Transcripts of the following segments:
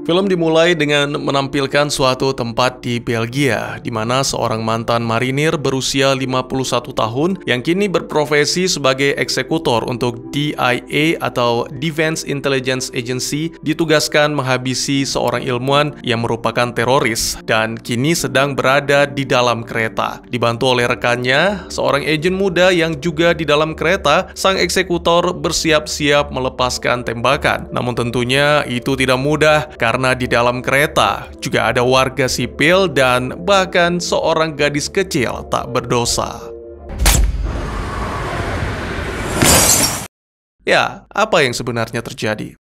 Film dimulai dengan menampilkan suatu tempat di Belgia, di mana seorang mantan marinir berusia 51 tahun yang kini berprofesi sebagai eksekutor untuk DIA atau Defense Intelligence Agency ditugaskan menghabisi seorang ilmuwan yang merupakan teroris dan kini sedang berada di dalam kereta. Dibantu oleh rekannya, seorang agen muda yang juga di dalam kereta, sang eksekutor bersiap-siap melepaskan tembakan. Namun tentunya itu tidak mudah karena di dalam kereta juga ada warga sipil dan bahkan seorang gadis kecil tak berdosa. Ya, apa yang sebenarnya terjadi?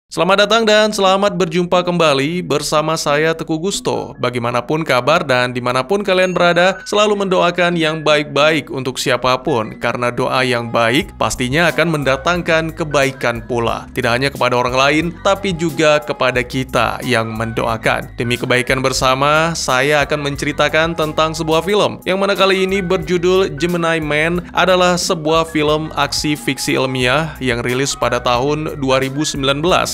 Selamat datang dan selamat berjumpa kembali bersama saya Teguh Gusto. Bagaimanapun kabar dan dimanapun kalian berada, selalu mendoakan yang baik-baik untuk siapapun, karena doa yang baik pastinya akan mendatangkan kebaikan pula. Tidak hanya kepada orang lain, tapi juga kepada kita yang mendoakan. Demi kebaikan bersama, saya akan menceritakan tentang sebuah film, yang mana kali ini berjudul Gemini Man adalah sebuah film aksi fiksi ilmiah yang rilis pada tahun 2019.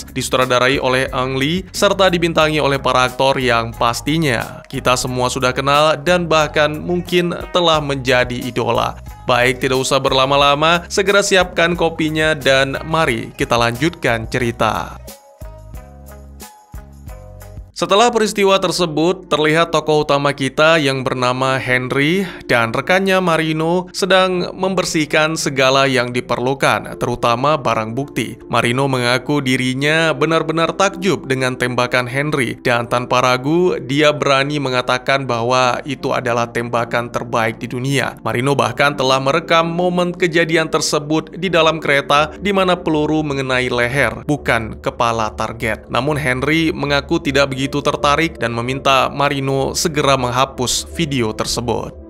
Disutradarai oleh Ang Lee, serta dibintangi oleh para aktor yang pastinya kita semua sudah kenal dan bahkan mungkin telah menjadi idola. Baik, tidak usah berlama-lama, segera siapkan kopinya dan mari kita lanjutkan cerita. Setelah peristiwa tersebut, terlihat tokoh utama kita yang bernama Henry dan rekannya Marino sedang membersihkan segala yang diperlukan, terutama barang bukti. Marino mengaku dirinya benar-benar takjub dengan tembakan Henry dan tanpa ragu dia berani mengatakan bahwa itu adalah tembakan terbaik di dunia. Marino bahkan telah merekam momen kejadian tersebut di dalam kereta di mana peluru mengenai leher, bukan kepala target. Namun Henry mengaku tidak begitu tertarik dan meminta Marino segera menghapus video tersebut.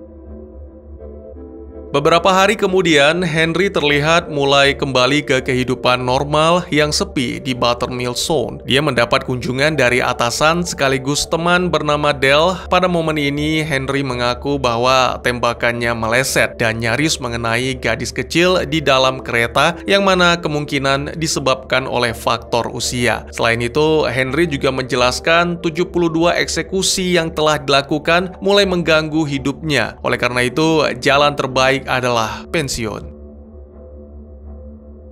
Beberapa hari kemudian, Henry terlihat mulai kembali ke kehidupan normal yang sepi di Buttermilk Zone. Dia mendapat kunjungan dari atasan sekaligus teman bernama Del. Pada momen ini, Henry mengaku bahwa tembakannya meleset dan nyaris mengenai gadis kecil di dalam kereta yang mana kemungkinan disebabkan oleh faktor usia. Selain itu, Henry juga menjelaskan 72 eksekusi yang telah dilakukan mulai mengganggu hidupnya. Oleh karena itu, jalan terbaik adalah pensiun.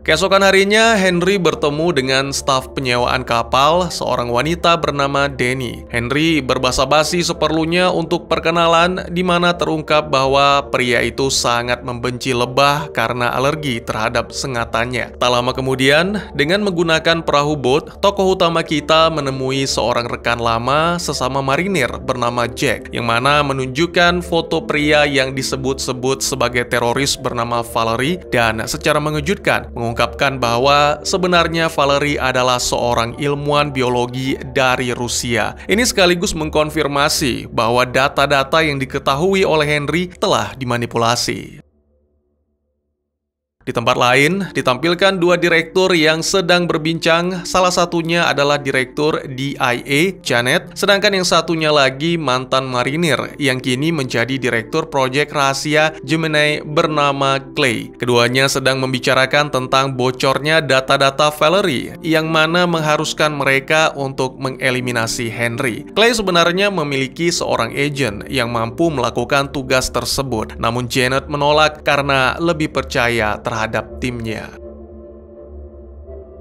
Keesokan harinya, Henry bertemu dengan staf penyewaan kapal, seorang wanita bernama Denny. Henry berbasa-basi seperlunya untuk perkenalan, di mana terungkap bahwa pria itu sangat membenci lebah karena alergi terhadap sengatannya. Tak lama kemudian, dengan menggunakan perahu bot, tokoh utama kita menemui seorang rekan lama sesama marinir bernama Jack, yang mana menunjukkan foto pria yang disebut-sebut sebagai teroris bernama Valerie, dan secara mengejutkan mengungkapkan bahwa sebenarnya Valerie adalah seorang ilmuwan biologi dari Rusia. Ini sekaligus mengkonfirmasi bahwa data-data yang diketahui oleh Henry telah dimanipulasi. Di tempat lain, ditampilkan dua direktur yang sedang berbincang. Salah satunya adalah direktur DIA, Janet, sedangkan yang satunya lagi mantan marinir yang kini menjadi direktur proyek rahasia Gemini bernama Clay. Keduanya sedang membicarakan tentang bocornya data-data Valerie, yang mana mengharuskan mereka untuk mengeliminasi Henry. Clay sebenarnya memiliki seorang agen yang mampu melakukan tugas tersebut, namun Janet menolak karena lebih percaya terhadap timnya.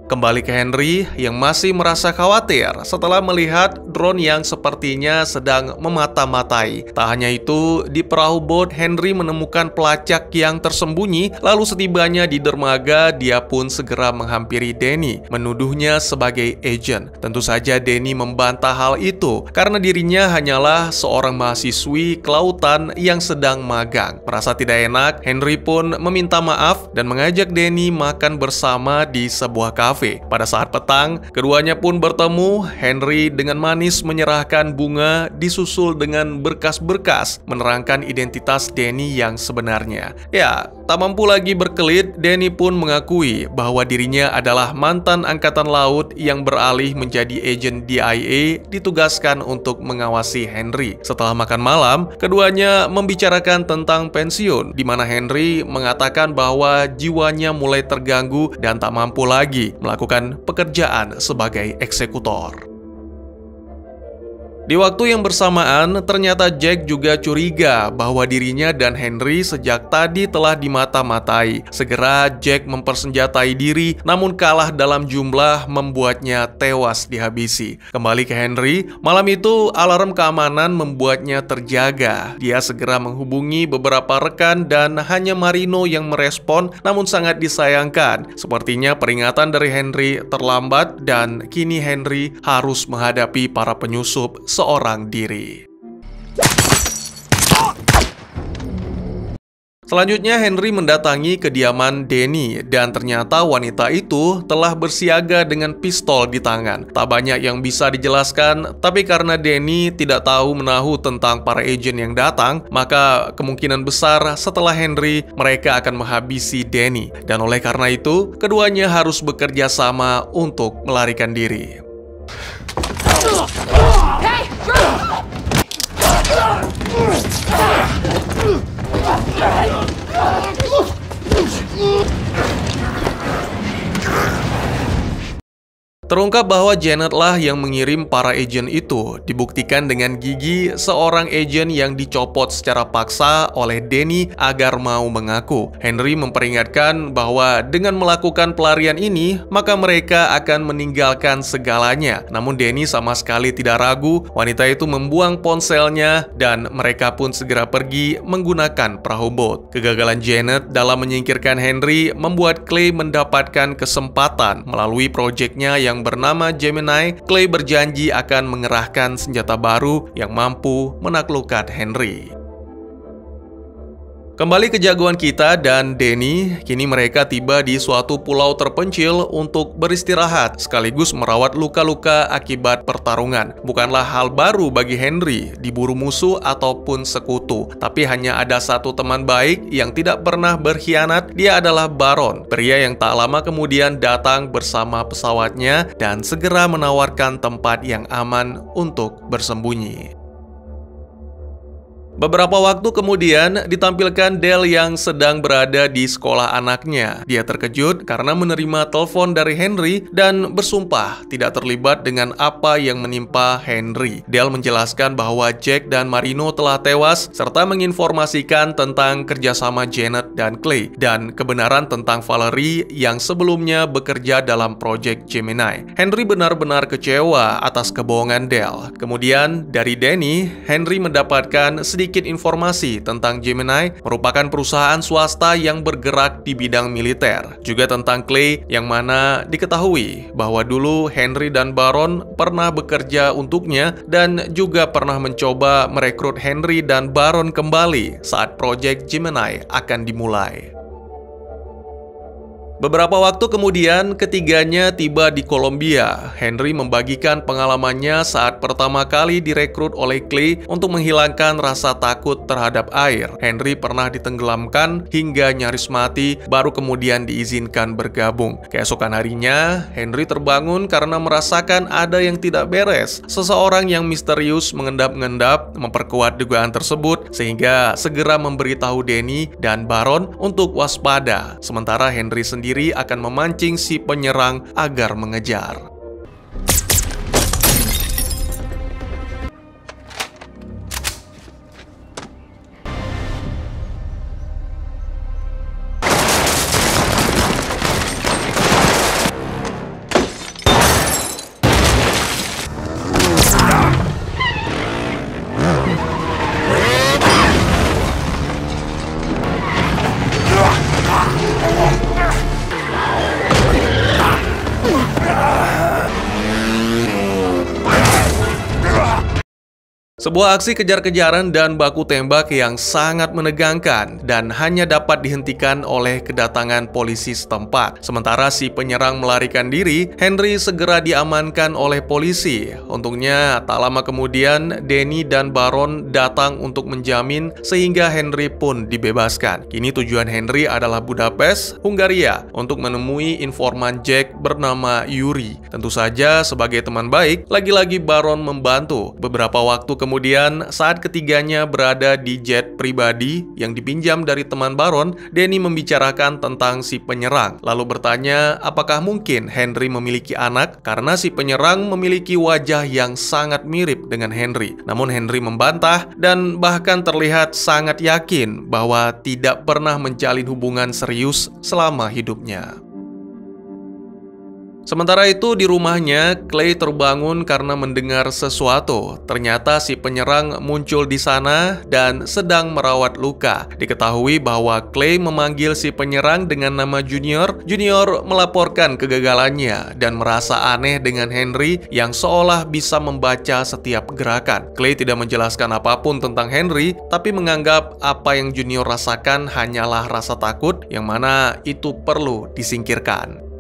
Kembali ke Henry yang masih merasa khawatir setelah melihat drone yang sepertinya sedang memata-matai. Tak hanya itu, di perahu bot Henry menemukan pelacak yang tersembunyi. Lalu setibanya di dermaga, dia pun segera menghampiri Denny, menuduhnya sebagai agen. Tentu saja Denny membantah hal itu karena dirinya hanyalah seorang mahasiswi kelautan yang sedang magang. Merasa tidak enak, Henry pun meminta maaf dan mengajak Denny makan bersama di sebuah kafe. Pada saat petang, keduanya pun bertemu. Henry dengan manis menyerahkan bunga disusul dengan berkas-berkas menerangkan identitas Denny yang sebenarnya. Ya, tak mampu lagi berkelit, Denny pun mengakui bahwa dirinya adalah mantan angkatan laut yang beralih menjadi agen DIA ditugaskan untuk mengawasi Henry. Setelah makan malam, keduanya membicarakan tentang pensiun, di mana Henry mengatakan bahwa jiwanya mulai terganggu dan tak mampu lagi melakukan pekerjaan sebagai eksekutor. Di waktu yang bersamaan, ternyata Jack juga curiga bahwa dirinya dan Henry sejak tadi telah dimata-matai. Segera Jack mempersenjatai diri, namun kalah dalam jumlah membuatnya tewas dihabisi. Kembali ke Henry, malam itu alarm keamanan membuatnya terjaga. Dia segera menghubungi beberapa rekan dan hanya Marino yang merespon, namun sangat disayangkan. Sepertinya peringatan dari Henry terlambat dan kini Henry harus menghadapi para penyusup seorang diri. Selanjutnya Henry mendatangi kediaman Danny dan ternyata wanita itu telah bersiaga dengan pistol di tangan. Tak banyak yang bisa dijelaskan, tapi karena Danny tidak tahu menahu tentang para agen yang datang, maka kemungkinan besar setelah Henry mereka akan menghabisi Danny. Dan oleh karena itu, keduanya harus bekerja sama untuk melarikan diri. Hey, Terungkap bahwa Janet lah yang mengirim para agen itu, dibuktikan dengan gigi seorang agen yang dicopot secara paksa oleh Danny agar mau mengaku. Henry memperingatkan bahwa dengan melakukan pelarian ini, maka mereka akan meninggalkan segalanya. Namun Danny sama sekali tidak ragu, wanita itu membuang ponselnya dan mereka pun segera pergi menggunakan perahu bot. Kegagalan Janet dalam menyingkirkan Henry membuat Clay mendapatkan kesempatan melalui proyeknya yang bernama Gemini. Clay berjanji akan mengerahkan senjata baru yang mampu menaklukkan Henry. Kembali ke jagoan kita dan Danny, kini mereka tiba di suatu pulau terpencil untuk beristirahat sekaligus merawat luka-luka akibat pertarungan. Bukanlah hal baru bagi Henry diburu musuh ataupun sekutu, tapi hanya ada satu teman baik yang tidak pernah berkhianat. Dia adalah Baron, pria yang tak lama kemudian datang bersama pesawatnya dan segera menawarkan tempat yang aman untuk bersembunyi. Beberapa waktu kemudian ditampilkan Dale yang sedang berada di sekolah anaknya. Dia terkejut karena menerima telepon dari Henry dan bersumpah tidak terlibat dengan apa yang menimpa Henry. Dale menjelaskan bahwa Jack dan Marino telah tewas serta menginformasikan tentang kerjasama Janet dan Clay dan kebenaran tentang Valerie yang sebelumnya bekerja dalam proyek Gemini. Henry benar-benar kecewa atas kebohongan Dale. Kemudian dari Danny, Henry mendapatkan sedikit informasi tentang Gemini merupakan perusahaan swasta yang bergerak di bidang militer. Juga tentang Clay yang mana diketahui bahwa dulu Henry dan Baron pernah bekerja untuknya dan juga pernah mencoba merekrut Henry dan Baron kembali saat proyek Gemini akan dimulai. Beberapa waktu kemudian, ketiganya tiba di Kolombia. Henry membagikan pengalamannya saat pertama kali direkrut oleh Clay untuk menghilangkan rasa takut terhadap air. Henry pernah ditenggelamkan hingga nyaris mati, baru kemudian diizinkan bergabung. Keesokan harinya, Henry terbangun karena merasakan ada yang tidak beres. Seseorang yang misterius mengendap-endap memperkuat dugaan tersebut, sehingga segera memberitahu Danny dan Baron untuk waspada. Sementara Henry sendiri akan memancing si penyerang agar mengejar. Sebuah aksi kejar-kejaran dan baku tembak yang sangat menegangkan dan hanya dapat dihentikan oleh kedatangan polisi setempat. Sementara si penyerang melarikan diri, Henry segera diamankan oleh polisi. Untungnya, tak lama kemudian Danny dan Baron datang untuk menjamin sehingga Henry pun dibebaskan. Kini tujuan Henry adalah Budapest, Hungaria, untuk menemui informan Jack bernama Yuri. Tentu saja sebagai teman baik, lagi-lagi Baron membantu. Beberapa waktu kemudian kemudian, saat ketiganya berada di jet pribadi yang dipinjam dari teman Baron, Danny membicarakan tentang si penyerang, lalu bertanya apakah mungkin Henry memiliki anak karena si penyerang memiliki wajah yang sangat mirip dengan Henry. Namun Henry membantah dan bahkan terlihat sangat yakin bahwa tidak pernah menjalin hubungan serius selama hidupnya. Sementara itu di rumahnya, Clay terbangun karena mendengar sesuatu. Ternyata si penyerang muncul di sana dan sedang merawat luka. Diketahui bahwa Clay memanggil si penyerang dengan nama Junior. Junior melaporkan kegagalannya dan merasa aneh dengan Henry yang seolah bisa membaca setiap gerakan. Clay tidak menjelaskan apapun tentang Henry, tapi menganggap apa yang Junior rasakan hanyalah rasa takut yang mana itu perlu disingkirkan.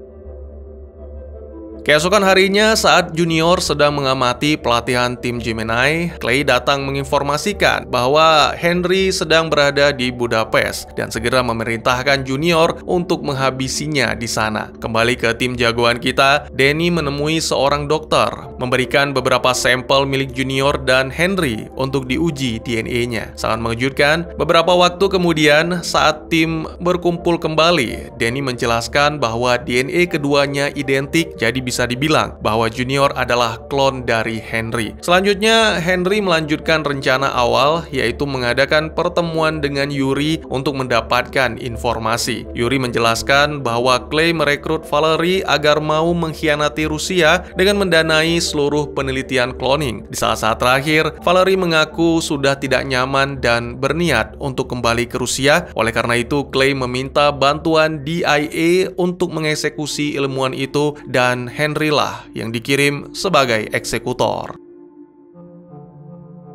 Keesokan harinya, saat Junior sedang mengamati pelatihan tim Gemini, Clay datang menginformasikan bahwa Henry sedang berada di Budapest dan segera memerintahkan Junior untuk menghabisinya di sana. Kembali ke tim jagoan kita, Danny menemui seorang dokter, memberikan beberapa sampel milik Junior dan Henry untuk diuji DNA-nya. Sangat mengejutkan, beberapa waktu kemudian saat tim berkumpul kembali, Danny menjelaskan bahwa DNA keduanya identik, jadi bisa dibilang bahwa Junior adalah klon dari Henry. Selanjutnya, Henry melanjutkan rencana awal, yaitu mengadakan pertemuan dengan Yuri untuk mendapatkan informasi. Yuri menjelaskan bahwa Clay merekrut Valerie agar mau mengkhianati Rusia dengan mendanai seluruh penelitian cloning. Di saat-saat terakhir, Valerie mengaku sudah tidak nyaman dan berniat untuk kembali ke Rusia. Oleh karena itu, Clay meminta bantuan DIA untuk mengeksekusi ilmuwan itu dan Henry lah yang dikirim sebagai eksekutor.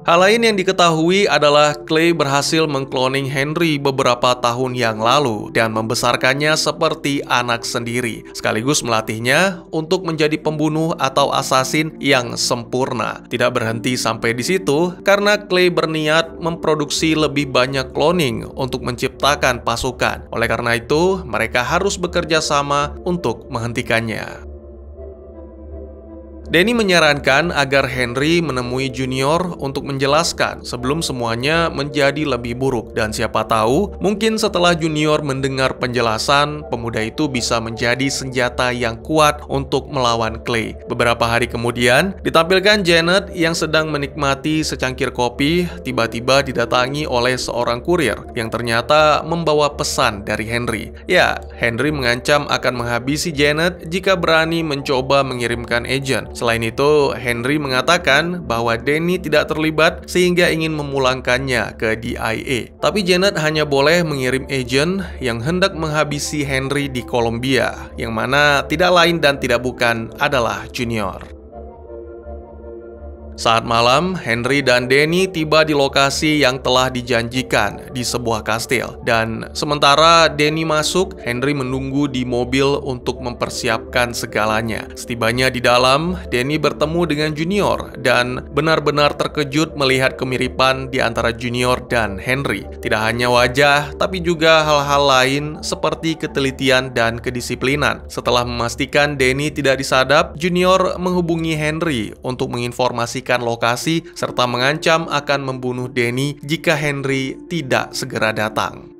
Hal lain yang diketahui adalah Clay berhasil mengkloning Henry beberapa tahun yang lalu dan membesarkannya seperti anak sendiri, sekaligus melatihnya untuk menjadi pembunuh atau asasin yang sempurna. Tidak berhenti sampai di situ, karena Clay berniat memproduksi lebih banyak cloning untuk menciptakan pasukan. Oleh karena itu, mereka harus bekerja sama untuk menghentikannya. Danny menyarankan agar Henry menemui Junior untuk menjelaskan sebelum semuanya menjadi lebih buruk. Dan siapa tahu, mungkin setelah Junior mendengar penjelasan, pemuda itu bisa menjadi senjata yang kuat untuk melawan Clay. Beberapa hari kemudian, ditampilkan Janet yang sedang menikmati secangkir kopi, tiba-tiba didatangi oleh seorang kurir yang ternyata membawa pesan dari Henry. Ya, Henry mengancam akan menghabisi Janet jika berani mencoba mengirimkan agen. Selain itu, Henry mengatakan bahwa Danny tidak terlibat sehingga ingin memulangkannya ke DIA. Tapi Janet hanya boleh mengirim agen yang hendak menghabisi Henry di Kolombia, yang mana tidak lain dan tidak bukan adalah Junior. Saat malam, Henry dan Danny tiba di lokasi yang telah dijanjikan di sebuah kastil. Dan sementara Danny masuk, Henry menunggu di mobil untuk mempersiapkan segalanya. Setibanya di dalam, Danny bertemu dengan Junior dan benar-benar terkejut melihat kemiripan di antara Junior dan Henry. Tidak hanya wajah, tapi juga hal-hal lain seperti ketelitian dan kedisiplinan. Setelah memastikan Danny tidak disadap, Junior menghubungi Henry untuk menginformasikan lokasi serta mengancam akan membunuh Danny jika Henry tidak segera datang.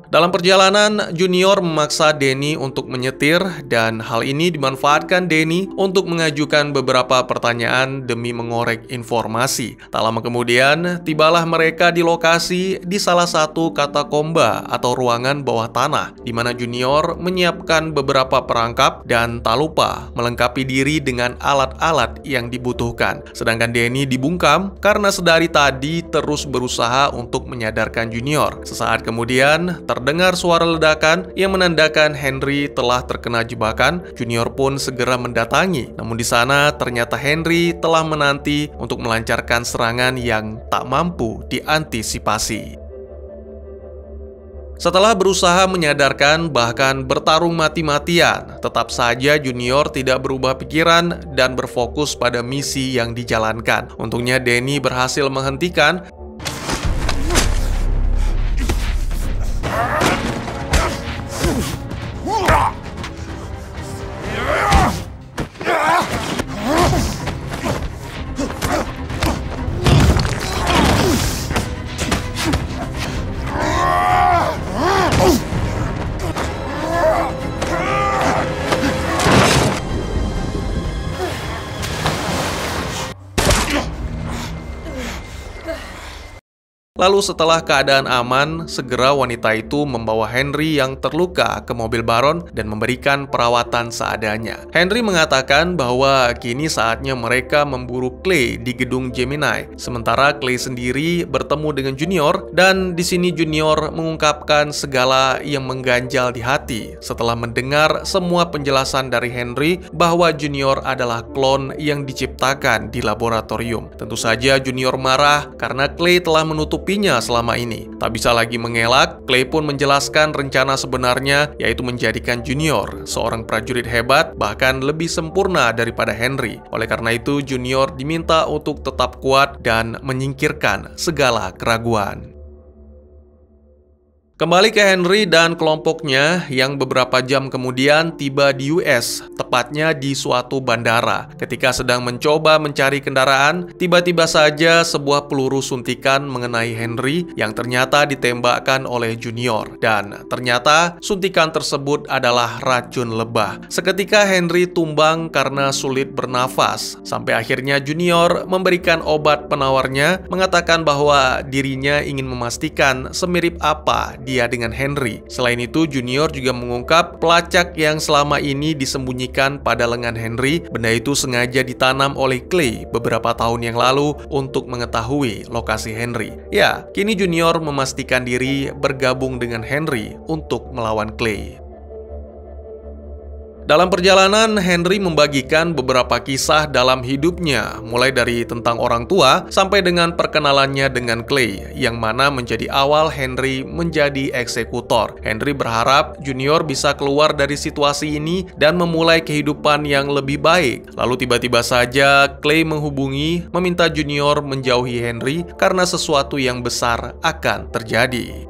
Dalam perjalanan, Junior memaksa Danny untuk menyetir dan hal ini dimanfaatkan Danny untuk mengajukan beberapa pertanyaan demi mengorek informasi. Tak lama kemudian, tibalah mereka di lokasi di salah satu katakomba atau ruangan bawah tanah, di mana Junior menyiapkan beberapa perangkap dan tak lupa melengkapi diri dengan alat-alat yang dibutuhkan. Sedangkan Danny dibungkam karena sedari tadi terus berusaha untuk menyadarkan Junior. Sesaat kemudian, terdengar suara ledakan yang menandakan Henry telah terkena jebakan. Junior pun segera mendatangi. Namun di sana ternyata Henry telah menanti untuk melancarkan serangan yang tak mampu diantisipasi. Setelah berusaha menyadarkan bahkan bertarung mati-matian, tetap saja Junior tidak berubah pikiran dan berfokus pada misi yang dijalankan. Untungnya Danny berhasil menghentikan Lalu setelah keadaan aman, segera wanita itu membawa Henry yang terluka ke mobil Baron dan memberikan perawatan seadanya. Henry mengatakan bahwa kini saatnya mereka memburu Clay di gedung Gemini, sementara Clay sendiri bertemu dengan Junior, dan di sini Junior mengungkapkan segala yang mengganjal di hati setelah mendengar semua penjelasan dari Henry bahwa Junior adalah klon yang diciptakan di laboratorium. Tentu saja Junior marah karena Clay telah menutupinya selama ini. Tak bisa lagi mengelak, Clay pun menjelaskan rencana sebenarnya, yaitu menjadikan Junior seorang prajurit hebat, bahkan lebih sempurna daripada Henry. Oleh karena itu, Junior diminta untuk tetap kuat dan menyingkirkan segala keraguan. Kembali ke Henry dan kelompoknya yang beberapa jam kemudian tiba di US, tepatnya di suatu bandara. Ketika sedang mencoba mencari kendaraan, tiba-tiba saja sebuah peluru suntikan mengenai Henry yang ternyata ditembakkan oleh Junior. Dan ternyata suntikan tersebut adalah racun lebah. Seketika Henry tumbang karena sulit bernafas. Sampai akhirnya Junior memberikan obat penawarnya, mengatakan bahwa dirinya ingin memastikan semirip apa dia dengan Henry. Selain itu, Junior juga mengungkap pelacak yang selama ini disembunyikan pada lengan Henry. Benda itu sengaja ditanam oleh Clay beberapa tahun yang lalu untuk mengetahui lokasi Henry. Ya, kini Junior memastikan diri bergabung dengan Henry untuk melawan Clay. Dalam perjalanan, Henry membagikan beberapa kisah dalam hidupnya, mulai dari tentang orang tua sampai dengan perkenalannya dengan Clay, yang mana menjadi awal Henry menjadi eksekutor. Henry berharap Junior bisa keluar dari situasi ini dan memulai kehidupan yang lebih baik. Lalu tiba-tiba saja Clay menghubungi, meminta Junior menjauhi Henry karena sesuatu yang besar akan terjadi.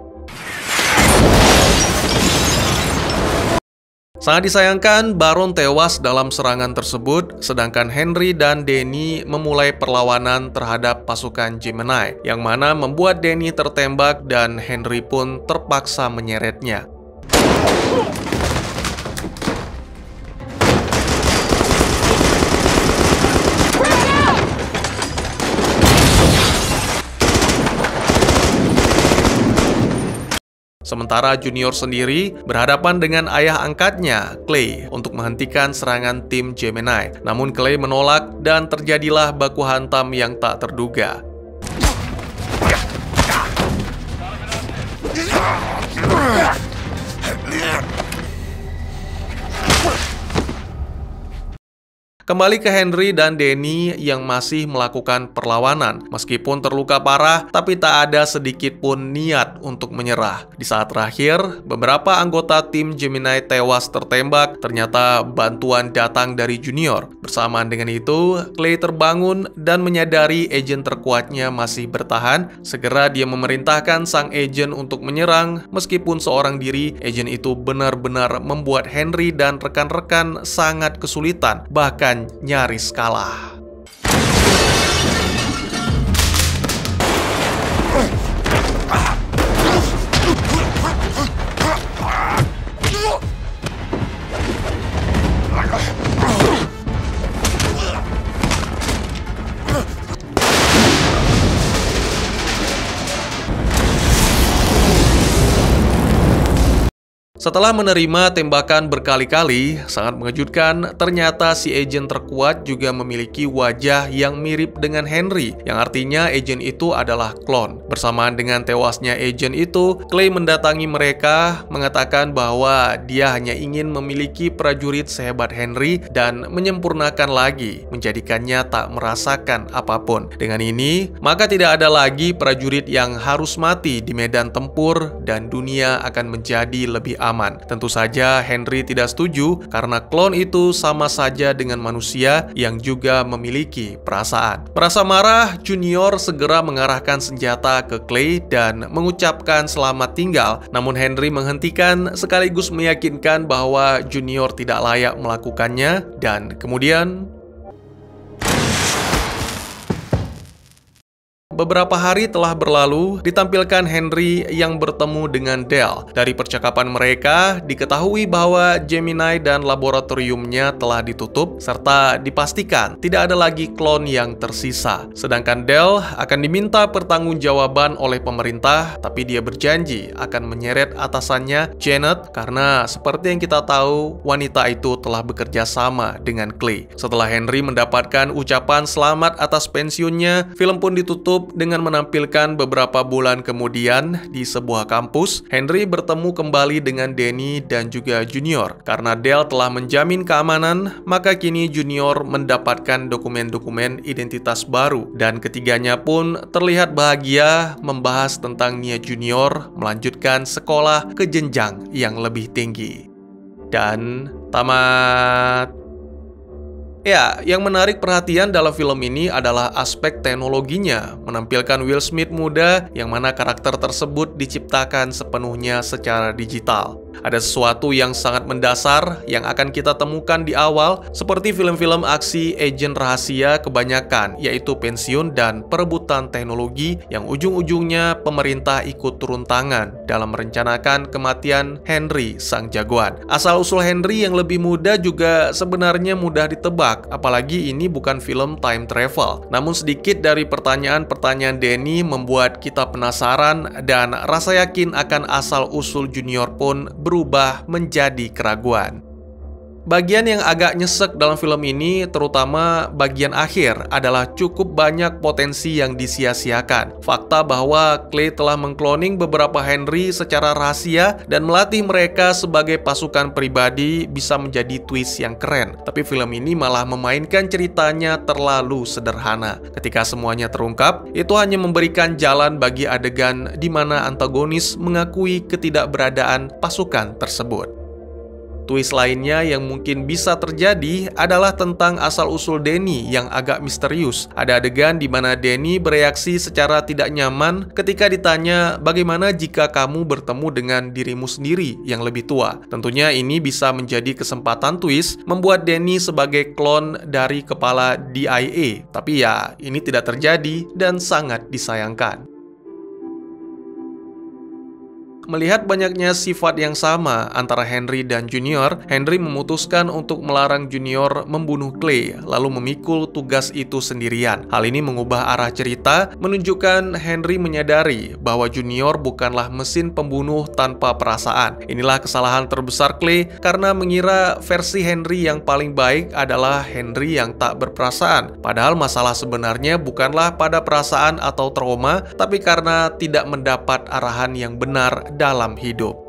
Sangat disayangkan, Baron tewas dalam serangan tersebut, sedangkan Henry dan Danny memulai perlawanan terhadap pasukan Gemini, yang mana membuat Danny tertembak dan Henry pun terpaksa menyeretnya. Sementara Junior sendiri berhadapan dengan ayah angkatnya, Clay, untuk menghentikan serangan tim Gemini. Namun Clay menolak dan terjadilah baku hantam yang tak terduga. Kembali ke Henry dan Danny yang masih melakukan perlawanan. Meskipun terluka parah, tapi tak ada sedikit pun niat untuk menyerah. Di saat terakhir, beberapa anggota tim Gemini tewas tertembak. Ternyata bantuan datang dari Junior. Bersamaan dengan itu, Clay terbangun dan menyadari agen terkuatnya masih bertahan. Segera dia memerintahkan sang agen untuk menyerang. Meskipun seorang diri, agen itu benar-benar membuat Henry dan rekan-rekan sangat kesulitan, bahkan nyaris kalah. Setelah menerima tembakan berkali-kali, sangat mengejutkan, ternyata si agen terkuat juga memiliki wajah yang mirip dengan Henry, yang artinya agen itu adalah klon. Bersamaan dengan tewasnya agen itu, Clay mendatangi mereka, mengatakan bahwa dia hanya ingin memiliki prajurit sehebat Henry dan menyempurnakan lagi, menjadikannya tak merasakan apapun. Dengan ini, maka tidak ada lagi prajurit yang harus mati di medan tempur dan dunia akan menjadi lebih aman. Tentu saja Henry tidak setuju karena klon itu sama saja dengan manusia yang juga memiliki perasaan. Merasa marah, Junior segera mengarahkan senjata ke Clay dan mengucapkan selamat tinggal. Namun Henry menghentikan sekaligus meyakinkan bahwa Junior tidak layak melakukannya, dan kemudian Beberapa hari telah berlalu, ditampilkan Henry yang bertemu dengan Dell. Dari percakapan mereka, diketahui bahwa Gemini dan laboratoriumnya telah ditutup, serta dipastikan tidak ada lagi klon yang tersisa. Sedangkan Dell akan diminta pertanggungjawaban oleh pemerintah, tapi dia berjanji akan menyeret atasannya, Janet, karena seperti yang kita tahu, wanita itu telah bekerja sama dengan Clay. Setelah Henry mendapatkan ucapan selamat atas pensiunnya, film pun ditutup dengan menampilkan beberapa bulan kemudian di sebuah kampus, Henry bertemu kembali dengan Danny dan juga Junior. Karena Dell telah menjamin keamanan, maka kini Junior mendapatkan dokumen-dokumen identitas baru, dan ketiganya pun terlihat bahagia membahas tentang Nia Junior melanjutkan sekolah ke jenjang yang lebih tinggi. Dan tamat. Ya, yang menarik perhatian dalam film ini adalah aspek teknologinya, menampilkan Will Smith muda yang mana karakter tersebut diciptakan sepenuhnya secara digital. Ada sesuatu yang sangat mendasar yang akan kita temukan di awal, seperti film-film aksi agen rahasia kebanyakan, yaitu pensiun dan perebutan teknologi yang ujung-ujungnya pemerintah ikut turun tangan dalam merencanakan kematian Henry sang jagoan. Asal-usul Henry yang lebih muda juga sebenarnya mudah ditebak, apalagi ini bukan film time travel. Namun sedikit dari pertanyaan-pertanyaan Danny membuat kita penasaran dan rasa yakin akan asal-usul Junior pun berubah menjadi keraguan. Bagian yang agak nyesek dalam film ini, terutama bagian akhir, adalah cukup banyak potensi yang disia-siakan. Fakta bahwa Clay telah mengkloning beberapa Henry secara rahasia dan melatih mereka sebagai pasukan pribadi bisa menjadi twist yang keren. Tapi film ini malah memainkan ceritanya terlalu sederhana. Ketika semuanya terungkap, itu hanya memberikan jalan bagi adegan di mana antagonis mengakui ketidakberadaan pasukan tersebut. Twist lainnya yang mungkin bisa terjadi adalah tentang asal-usul Danny yang agak misterius. Ada adegan di mana Danny bereaksi secara tidak nyaman ketika ditanya bagaimana jika kamu bertemu dengan dirimu sendiri yang lebih tua. Tentunya ini bisa menjadi kesempatan twist membuat Danny sebagai klon dari kepala DIA. Tapi ya, ini tidak terjadi dan sangat disayangkan. Melihat banyaknya sifat yang sama antara Henry dan Junior, Henry memutuskan untuk melarang Junior membunuh Clay, lalu memikul tugas itu sendirian. Hal ini mengubah arah cerita, menunjukkan Henry menyadari bahwa Junior bukanlah mesin pembunuh tanpa perasaan. Inilah kesalahan terbesar Clay karena mengira versi Henry yang paling baik adalah Henry yang tak berperasaan. Padahal masalah sebenarnya bukanlah pada perasaan atau trauma, tapi karena tidak mendapat arahan yang benar dalam hidup.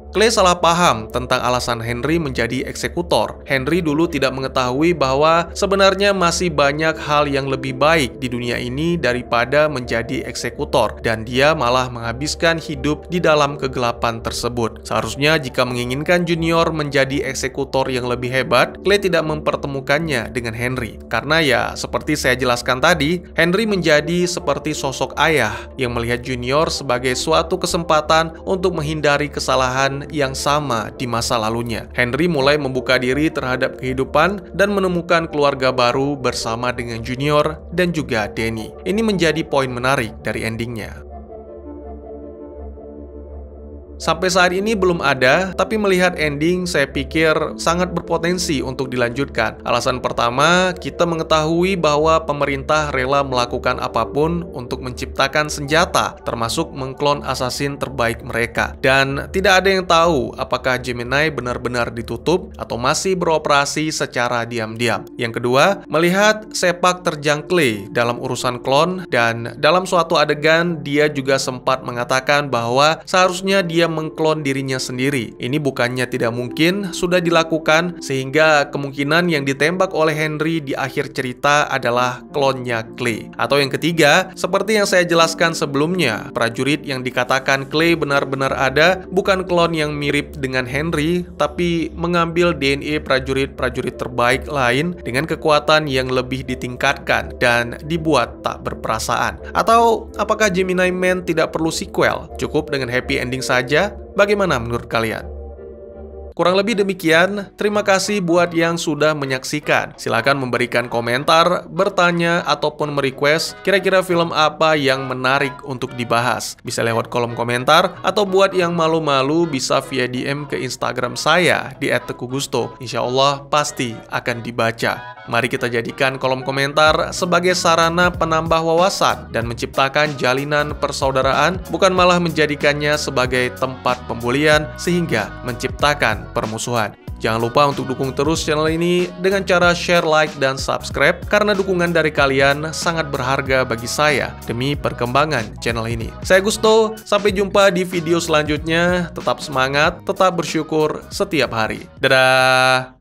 Clay salah paham tentang alasan Henry menjadi eksekutor. Henry dulu tidak mengetahui bahwa sebenarnya masih banyak hal yang lebih baik di dunia ini daripada menjadi eksekutor, dan dia malah menghabiskan hidup di dalam kegelapan tersebut. Seharusnya jika menginginkan Junior menjadi eksekutor yang lebih hebat, Clay tidak mempertemukannya dengan Henry. Karena ya, seperti saya jelaskan tadi, Henry menjadi seperti sosok ayah yang melihat Junior sebagai suatu kesempatan untuk menghindari kesalahan yang sama di masa lalunya. Henry mulai membuka diri terhadap kehidupan dan menemukan keluarga baru bersama dengan Junior dan juga Danny. Ini menjadi poin menarik dari endingnya. Sampai saat ini belum ada, tapi melihat ending saya pikir sangat berpotensi untuk dilanjutkan. Alasan pertama, kita mengetahui bahwa pemerintah rela melakukan apapun untuk menciptakan senjata, termasuk mengklon assassin terbaik mereka. Dan tidak ada yang tahu apakah Gemini benar-benar ditutup atau masih beroperasi secara diam-diam. Yang kedua, melihat sepak terjang Clay dalam urusan klon, dan dalam suatu adegan dia juga sempat mengatakan bahwa seharusnya dia mengklon dirinya sendiri. Ini bukannya tidak mungkin, sudah dilakukan, sehingga kemungkinan yang ditembak oleh Henry di akhir cerita adalah klonnya Clay. Atau yang ketiga, seperti yang saya jelaskan sebelumnya, prajurit yang dikatakan Clay benar-benar ada bukan klon yang mirip dengan Henry, tapi mengambil DNA prajurit-prajurit terbaik lain dengan kekuatan yang lebih ditingkatkan dan dibuat tak berperasaan. Atau apakah Gemini Man tidak perlu sequel? Cukup dengan happy ending saja? Bagaimana menurut kalian? Kurang lebih demikian, terima kasih buat yang sudah menyaksikan. Silahkan memberikan komentar, bertanya, ataupun merequest kira-kira film apa yang menarik untuk dibahas. Bisa lewat kolom komentar, atau buat yang malu-malu bisa via DM ke Instagram saya di @tekugusto. Insya Allah pasti akan dibaca. Mari kita jadikan kolom komentar sebagai sarana penambah wawasan dan menciptakan jalinan persaudaraan, bukan malah menjadikannya sebagai tempat pembulian sehingga menciptakan permusuhan. Jangan lupa untuk dukung terus channel ini dengan cara share, like, dan subscribe, karena dukungan dari kalian sangat berharga bagi saya demi perkembangan channel ini. Saya Gusto, sampai jumpa di video selanjutnya. Tetap semangat, tetap bersyukur setiap hari. Dadah!